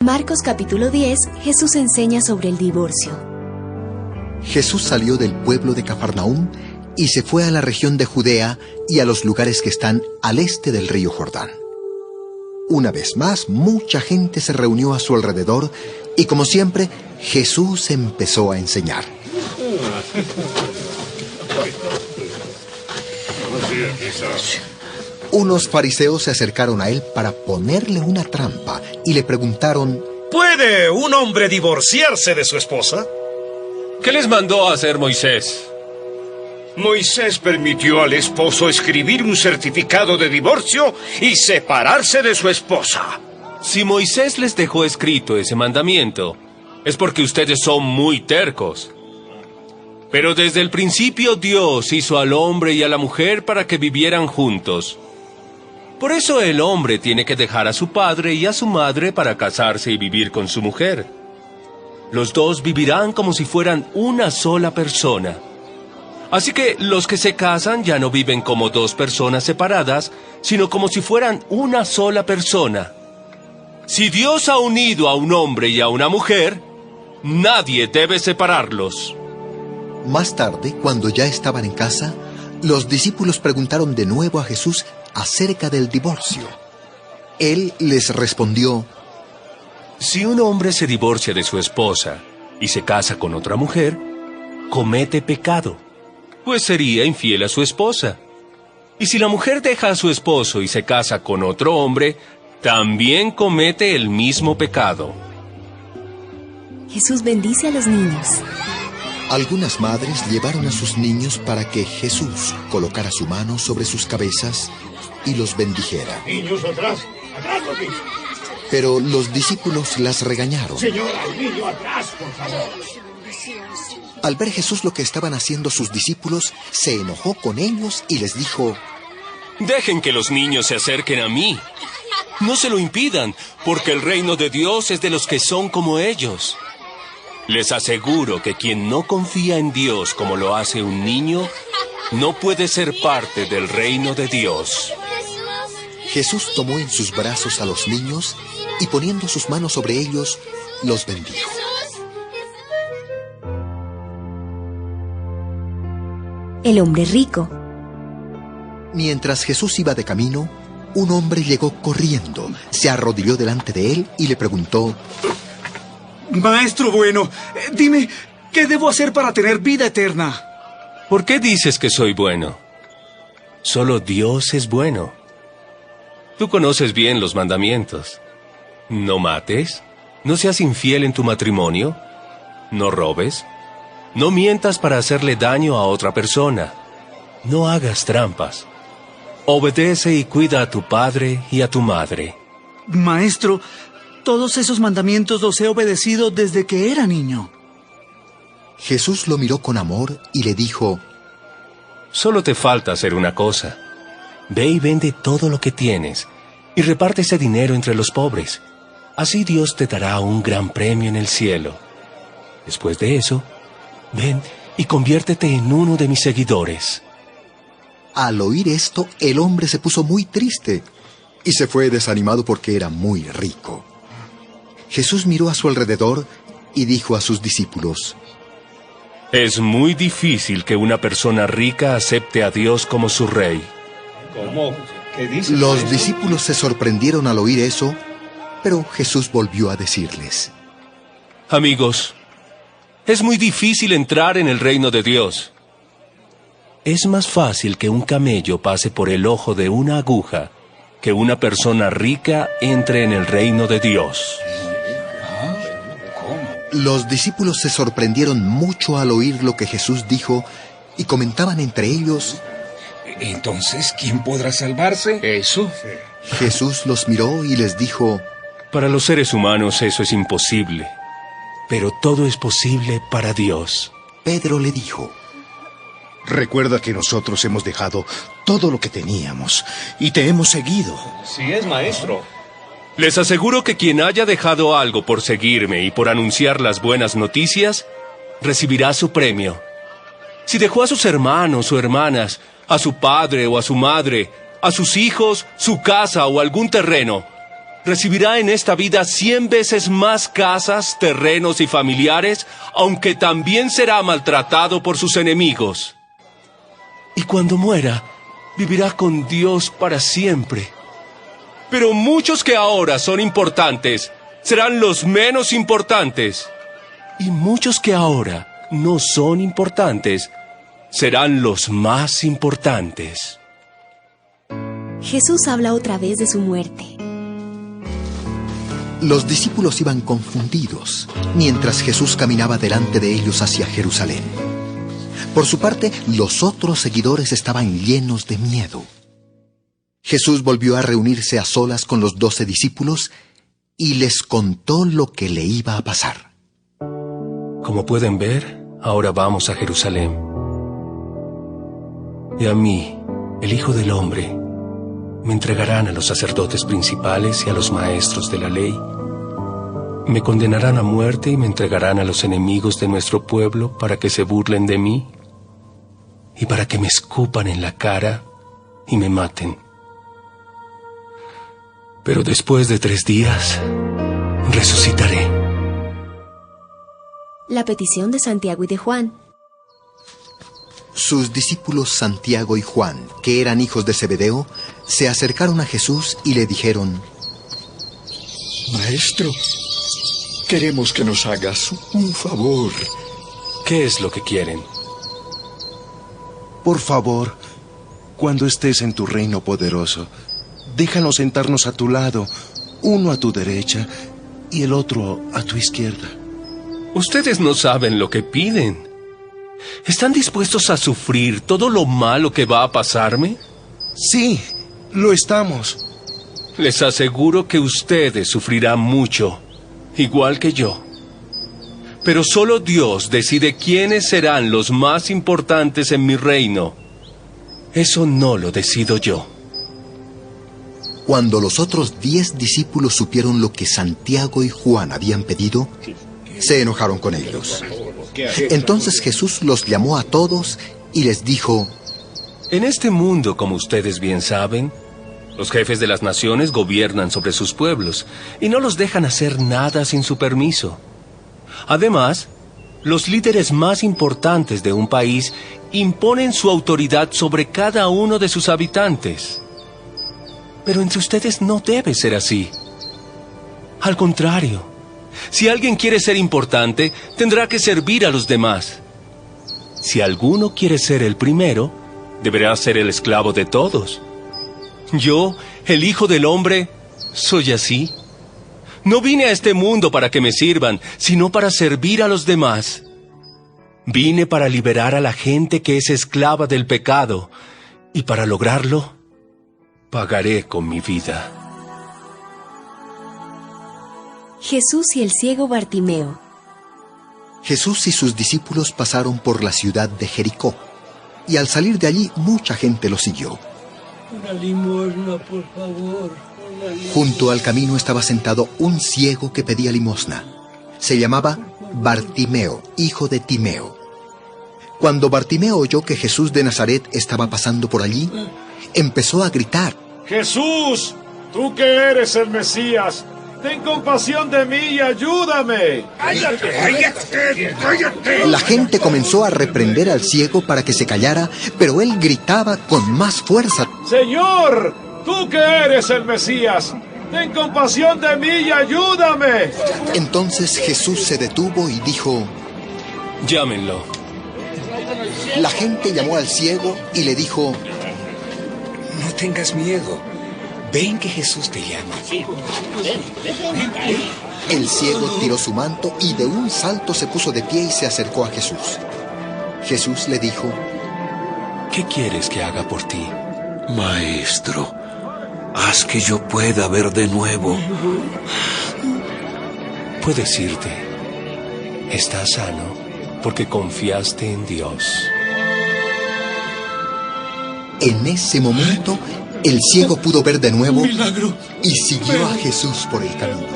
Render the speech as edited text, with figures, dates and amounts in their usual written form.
Marcos capítulo 10, Jesús enseña sobre el divorcio. Jesús salió del pueblo de Cafarnaúm y se fue a la región de Judea y a los lugares que están al este del río Jordán. Una vez más, mucha gente se reunió a su alrededor y, como siempre, Jesús empezó a enseñar. Unos fariseos se acercaron a él para ponerle una trampa y le preguntaron: ¿Puede un hombre divorciarse de su esposa? ¿Qué les mandó a hacer Moisés? Moisés permitió al esposo escribir un certificado de divorcio y separarse de su esposa. Si Moisés les dejó escrito ese mandamiento, es porque ustedes son muy tercos. Pero desde el principio Dios hizo al hombre y a la mujer para que vivieran juntos. Por eso el hombre tiene que dejar a su padre y a su madre para casarse y vivir con su mujer. Los dos vivirán como si fueran una sola persona. Así que los que se casan ya no viven como dos personas separadas, sino como si fueran una sola persona. Si Dios ha unido a un hombre y a una mujer, nadie debe separarlos. Más tarde, cuando ya estaban en casa, los discípulos preguntaron de nuevo a Jesús acerca del divorcio. Él les respondió: Si un hombre se divorcia de su esposa y se casa con otra mujer, comete pecado, pues sería infiel a su esposa. Y si la mujer deja a su esposo y se casa con otro hombre, también comete el mismo pecado. Jesús bendice a los niños. Algunas madres llevaron a sus niños para que Jesús colocara su mano sobre sus cabezas y los bendijera. Niños, atrás, atrás los niños. Pero los discípulos las regañaron. Señora, el niño atrás, por favor. Al ver Jesús lo que estaban haciendo sus discípulos, se enojó con ellos y les dijo: Dejen que los niños se acerquen a mí. No se lo impidan, porque el reino de Dios es de los que son como ellos. Les aseguro que quien no confía en Dios como lo hace un niño, no puede ser parte del reino de Dios. Jesús tomó en sus brazos a los niños y poniendo sus manos sobre ellos, los bendijo. El hombre rico. Mientras Jesús iba de camino, un hombre llegó corriendo, se arrodilló delante de él y le preguntó: Maestro bueno, dime, ¿qué debo hacer para tener vida eterna? ¿Por qué dices que soy bueno? Solo Dios es bueno. Tú conoces bien los mandamientos. No mates, no seas infiel en tu matrimonio, no robes, no mientas para hacerle daño a otra persona, no hagas trampas. Obedece y cuida a tu padre y a tu madre. Maestro, todos esos mandamientos los he obedecido desde que era niño. Jesús lo miró con amor y le dijo: Solo te falta hacer una cosa. Ve y vende todo lo que tienes y reparte ese dinero entre los pobres. Así Dios te dará un gran premio en el cielo. Después de eso, ven y conviértete en uno de mis seguidores. Al oír esto, el hombre se puso muy triste y se fue desanimado porque era muy rico. Jesús miró a su alrededor y dijo a sus discípulos: Es muy difícil que una persona rica acepte a Dios como su rey. ¿Cómo? ¿Qué dice? Los discípulos se sorprendieron al oír eso, pero Jesús volvió a decirles: Amigos, es muy difícil entrar en el reino de Dios. Es más fácil que un camello pase por el ojo de una aguja que una persona rica entre en el reino de Dios. Los discípulos se sorprendieron mucho al oír lo que Jesús dijo y comentaban entre ellos: Entonces, ¿quién podrá salvarse? ¿Eso? Jesús los miró y les dijo: Para los seres humanos eso es imposible, pero todo es posible para Dios. Pedro le dijo: Recuerda que nosotros hemos dejado todo lo que teníamos y te hemos seguido. Sí es, maestro. Les aseguro que quien haya dejado algo por seguirme y por anunciar las buenas noticias, recibirá su premio. Si dejó a sus hermanos o hermanas, a su padre o a su madre, a sus hijos, su casa o algún terreno, recibirá en esta vida 100 veces más casas, terrenos y familiares, aunque también será maltratado por sus enemigos. Y cuando muera, vivirá con Dios para siempre. Pero muchos que ahora son importantes serán los menos importantes. Y muchos que ahora no son importantes serán los más importantes. Jesús habla otra vez de su muerte. Los discípulos iban confundidos mientras Jesús caminaba delante de ellos hacia Jerusalén. Por su parte, los otros seguidores estaban llenos de miedo. Jesús volvió a reunirse a solas con los 12 discípulos y les contó lo que le iba a pasar. Como pueden ver, ahora vamos a Jerusalén. Y a mí, el Hijo del Hombre, me entregarán a los sacerdotes principales y a los maestros de la ley. Me condenarán a muerte y me entregarán a los enemigos de nuestro pueblo para que se burlen de mí y para que me escupan en la cara y me maten. Pero después de 3 días, resucitaré. La petición de Santiago y de Juan. Sus discípulos Santiago y Juan, que eran hijos de Zebedeo, se acercaron a Jesús y le dijeron: Maestro, queremos que nos hagas un favor. ¿Qué es lo que quieren? Por favor, cuando estés en tu reino poderoso, déjanos sentarnos a tu lado, uno a tu derecha y el otro a tu izquierda. Ustedes no saben lo que piden. ¿Están dispuestos a sufrir todo lo malo que va a pasarme? Sí, lo estamos. Les aseguro que ustedes sufrirán mucho, igual que yo. Pero solo Dios decide quiénes serán los más importantes en mi reino. Eso no lo decido yo. Cuando los otros 10 discípulos supieron lo que Santiago y Juan habían pedido, se enojaron con ellos. Entonces Jesús los llamó a todos y les dijo: En este mundo, como ustedes bien saben, los jefes de las naciones gobiernan sobre sus pueblos y no los dejan hacer nada sin su permiso. Además, los líderes más importantes de un país imponen su autoridad sobre cada uno de sus habitantes. Pero entre ustedes no debe ser así. Al contrario, si alguien quiere ser importante, tendrá que servir a los demás. Si alguno quiere ser el primero, deberá ser el esclavo de todos. Yo, el Hijo del Hombre, soy así. No vine a este mundo para que me sirvan, sino para servir a los demás. Vine para liberar a la gente que es esclava del pecado, y para lograrlo, pagaré con mi vida. Jesús y el ciego Bartimeo. Jesús y sus discípulos pasaron por la ciudad de Jericó, y al salir de allí mucha gente lo siguió. Una limosna, por favor. Junto al camino estaba sentado un ciego que pedía limosna. Se llamaba Bartimeo, hijo de Timeo. Cuando Bartimeo oyó que Jesús de Nazaret estaba pasando por allí, empezó a gritar: Jesús, tú que eres el Mesías, ten compasión de mí y ayúdame. La gente comenzó a reprender al ciego para que se callara, pero él gritaba con más fuerza: Señor, tú que eres el Mesías, ten compasión de mí y ayúdame. Entonces Jesús se detuvo y dijo: Llámenlo. La gente llamó al ciego y le dijo: No tengas miedo. Ven que Jesús te llama. El ciego tiró su manto y de un salto se puso de pie y se acercó a Jesús. Jesús le dijo: ¿Qué quieres que haga por ti? Maestro, haz que yo pueda ver de nuevo. Puedes irte. Estás sano porque confiaste en Dios. En ese momento, el ciego pudo ver de nuevo ¡Milagro! y siguió a Jesús por el camino.